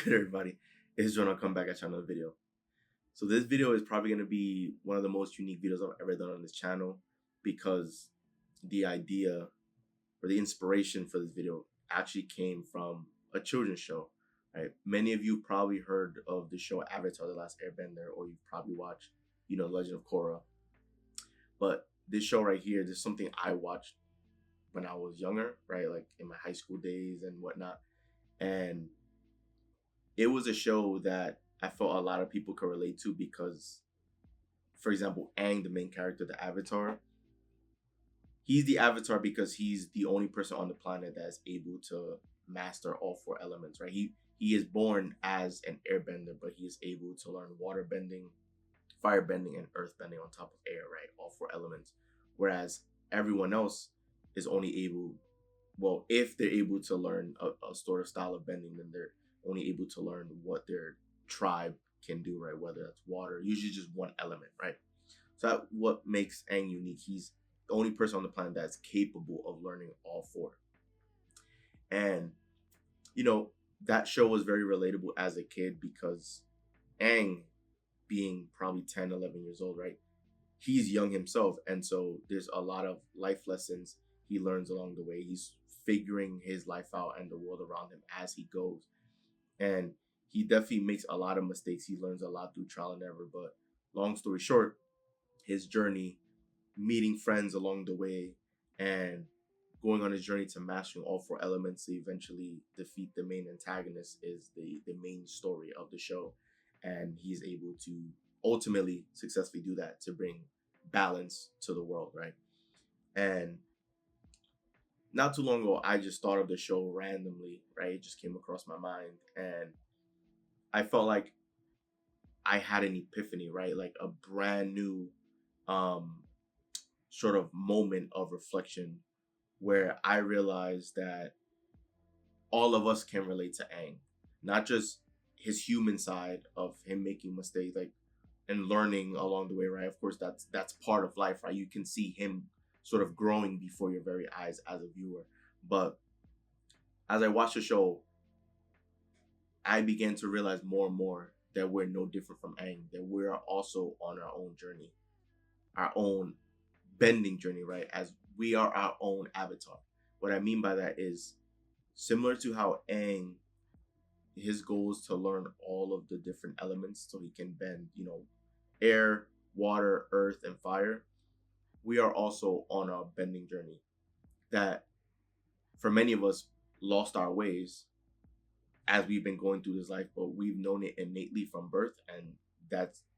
good, everybody? It's John. I'll come back at you on another video. So this video is probably going to be one of the most unique videos I've ever done on this channel because the idea or the inspiration for this video actually came from a children's show. Right? Many of you probably heard of the show Avatar: The Last Airbender, or you've probably watched, Legend of Korra. But this show right here, this is something I watched when I was younger, right? Like in my high school days and whatnot. And it was a show that I felt a lot of people could relate to because, for example, Aang, the main character, the Avatar, he's the Avatar because he's the only person on the planet that's able to master all four elements, right? He is born as an airbender, but he is able to learn water bending, fire bending, and earth bending on top of air, right? All four elements. Whereas everyone else is only able, well, if they're able to learn a sort of style of bending, then they're only able to learn what their tribe can do, right? Whether that's water, usually just one element, right? So that what makes Aang unique. He's the only person on the planet that's capable of learning all four. And, that show was very relatable as a kid because Aang, being probably 10, 11 years old, right? He's young himself. And so there's a lot of life lessons he learns along the way. He's figuring his life out and the world around him as he goes. And he definitely makes a lot of mistakes. He learns a lot through trial and error. But long story short, his journey, meeting friends along the way, and going on his journey to mastering all four elements to eventually defeat the main antagonist is the main story of the show. And he's able to ultimately successfully do that to bring balance to the world, right? And not too long ago, I just thought of the show randomly, right? It just came across my mind. And I felt like I had an epiphany, right? Like a brand new sort of moment of reflection where I realized that all of us can relate to Aang. Not just his human side of him making mistakes, like, and learning along the way, right? Of course, that's part of life, right? You can see him sort of growing before your very eyes as a viewer. But as I watched the show, I began to realize more and more that we're no different from Aang, that we are also on our own journey, our own bending journey, right? As we are our own avatar. What I mean by that is similar to how Aang, his goal is to learn all of the different elements so he can bend, air, water, earth, and fire. We are also on a bending journey that for many of us lost our ways as we've been going through this life, but we've known it innately from birth, and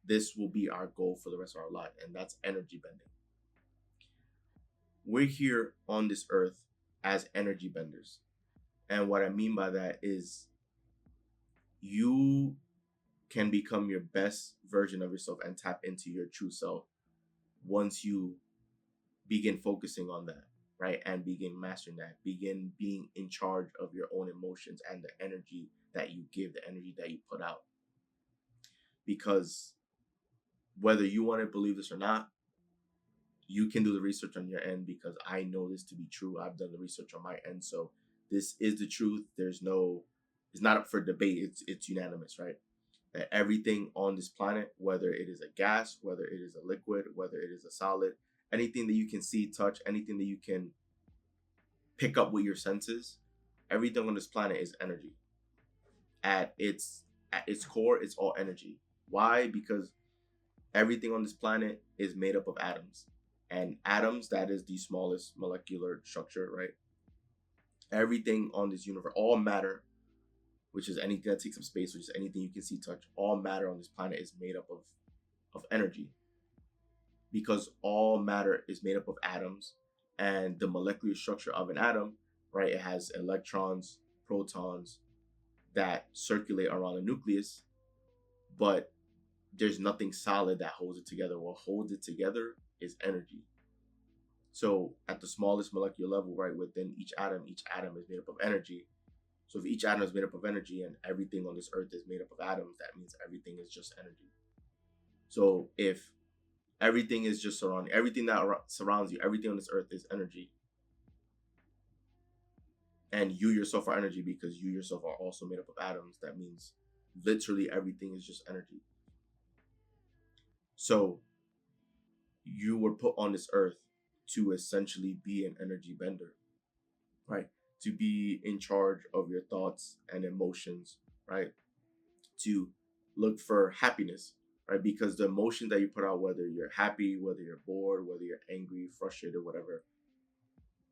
this will be our goal for the rest of our life, and that's energy bending. We're here on this earth as energy benders. And what I mean by that is you can become your best version of yourself and tap into your true self once you begin focusing on that, right? And begin mastering that, begin being in charge of your own emotions and the energy that you give, the energy that you put out. Because whether you want to believe this or not, you can do the research on your end because I know this to be true. I've done the research on my end. So this is the truth. It's not up for debate. It's unanimous, right? That everything on this planet, whether it is a gas, whether it is a liquid, whether it is a solid, anything that you can see, touch, anything that you can pick up with your senses, everything on this planet is energy. At its core, it's all energy. Why? Because everything on this planet is made up of atoms. And atoms, that is the smallest molecular structure, right? Everything on this universe, all matter, which is anything that takes up space, which is anything you can see, touch, all matter on this planet is made up of energy. Because all matter is made up of atoms, and the molecular structure of an atom, right? It has electrons, protons that circulate around the nucleus, but there's nothing solid that holds it together. What holds it together is energy. So at the smallest molecular level, right, within each atom is made up of energy. So if each atom is made up of energy and everything on this earth is made up of atoms, that means everything is just energy. So if everything is just everything that surrounds you, everything on this earth is energy, And you yourself are energy because you yourself are also made up of atoms. That means literally everything is just energy. So you were put on this earth to essentially be an energy bender, right? To be in charge of your thoughts and emotions, right? To look for happiness, right? Because the emotion that you put out, whether you're happy, whether you're bored, whether you're angry, frustrated, whatever,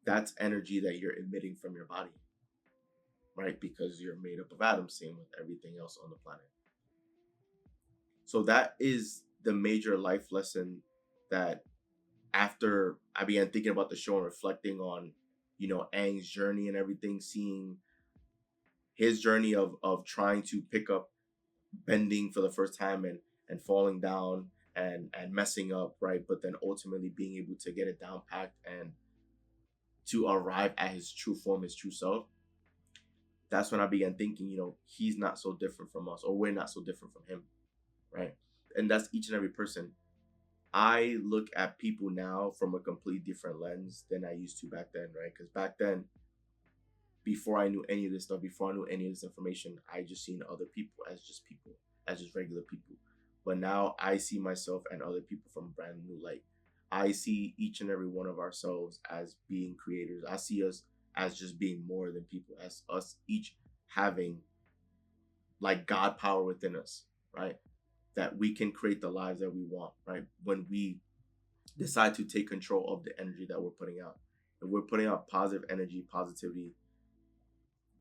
that's energy that you're emitting from your body, right? Because you're made up of atoms, same with everything else on the planet. So that is the major life lesson that after I began thinking about the show and reflecting on, Aang's journey and everything, seeing his journey of trying to pick up bending for the first time and falling down and messing up, right? But then ultimately being able to get it down packed and to arrive at his true form, his true self. That's when I began thinking, he's not so different from us, or we're not so different from him, right? And that's each and every person. I look at people now from a completely different lens than I used to back then, right? Because back then, before I knew any of this stuff, before I knew any of this information, I just seen other people, as just regular people. But now I see myself and other people from a brand new light. I see each and every one of ourselves as being creators. I see us as just being more than people, as us each having like God power within us, right? That we can create the lives that we want, right? When we decide to take control of the energy that we're putting out. If we're putting out positive energy, positivity,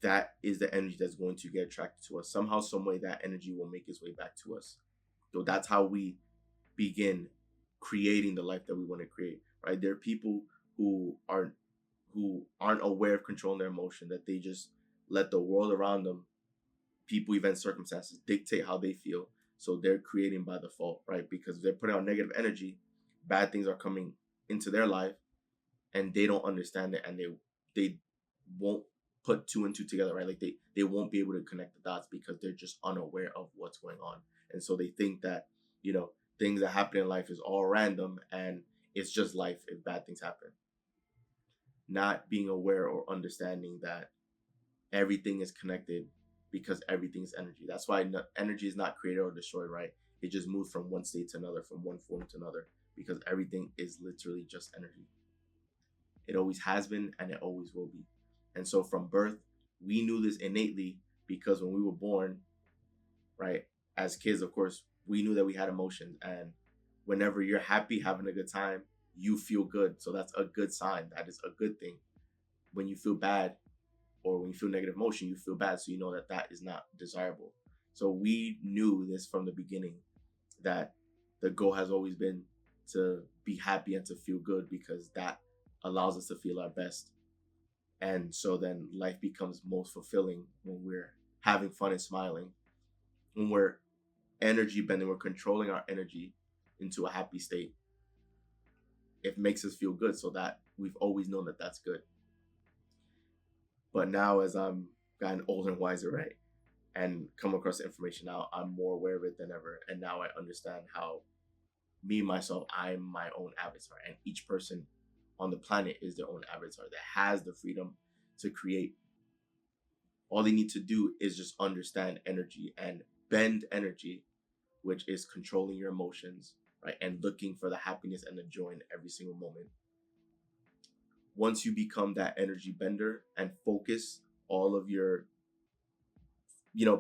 that is the energy that's going to get attracted to us. Somehow, some way, that energy will make its way back to us. So that's how we begin creating the life that we want to create, right? There are people who aren't aware of controlling their emotion, that they just let the world around them, people, events, circumstances dictate how they feel. So they're creating by default, right? Because they're putting out negative energy, bad things are coming into their life, and they don't understand it, and they won't put two and two together, right? Like they won't be able to connect the dots because they're just unaware of what's going on. And so they think that, things that happen in life is all random and it's just life if bad things happen. Not being aware or understanding that everything is connected because everything is energy. That's why energy is not created or destroyed, right? It just moves from one state to another, from one form to another, because everything is literally just energy. It always has been and it always will be. And so from birth, we knew this innately because when we were born, right, as kids, of course, we knew that we had emotions. And whenever you're happy, having a good time, you feel good. So that's a good sign. That is a good thing. When you feel bad or when you feel negative emotion, you feel bad. So you know that that is not desirable. So we knew this from the beginning, that the goal has always been to be happy and to feel good because that allows us to feel our best. And so then life becomes most fulfilling when we're having fun and smiling, when we're energy bending, we're controlling our energy into a happy state. It makes us feel good, so that we've always known that that's good. But now, as I'm gotten older and wiser, right, and come across the information now, I'm more aware of it than ever. And now I understand how me, myself, I'm my own avatar, and each person on the planet is their own avatar that has the freedom to create. All they need to do is just understand energy and bend energy, which is controlling your emotions, right? And looking for the happiness and the joy in every single moment. Once you become that energy bender and focus all of your,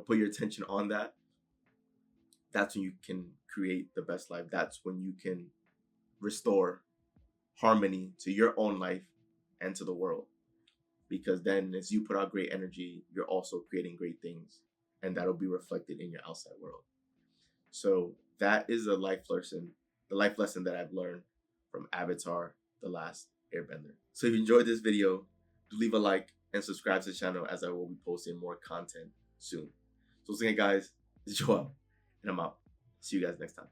put your attention on that, that's when you can create the best life. That's when you can restore harmony to your own life and to the world. Because then as you put out great energy, you're also creating great things, and that'll be reflected in your outside world. So that is the life lesson that I've learned from Avatar: The Last Airbender. So if you enjoyed this video, do leave a like and subscribe to the channel, as I will be posting more content soon. So once again, guys, it's Joel, and I'm out. See you guys next time.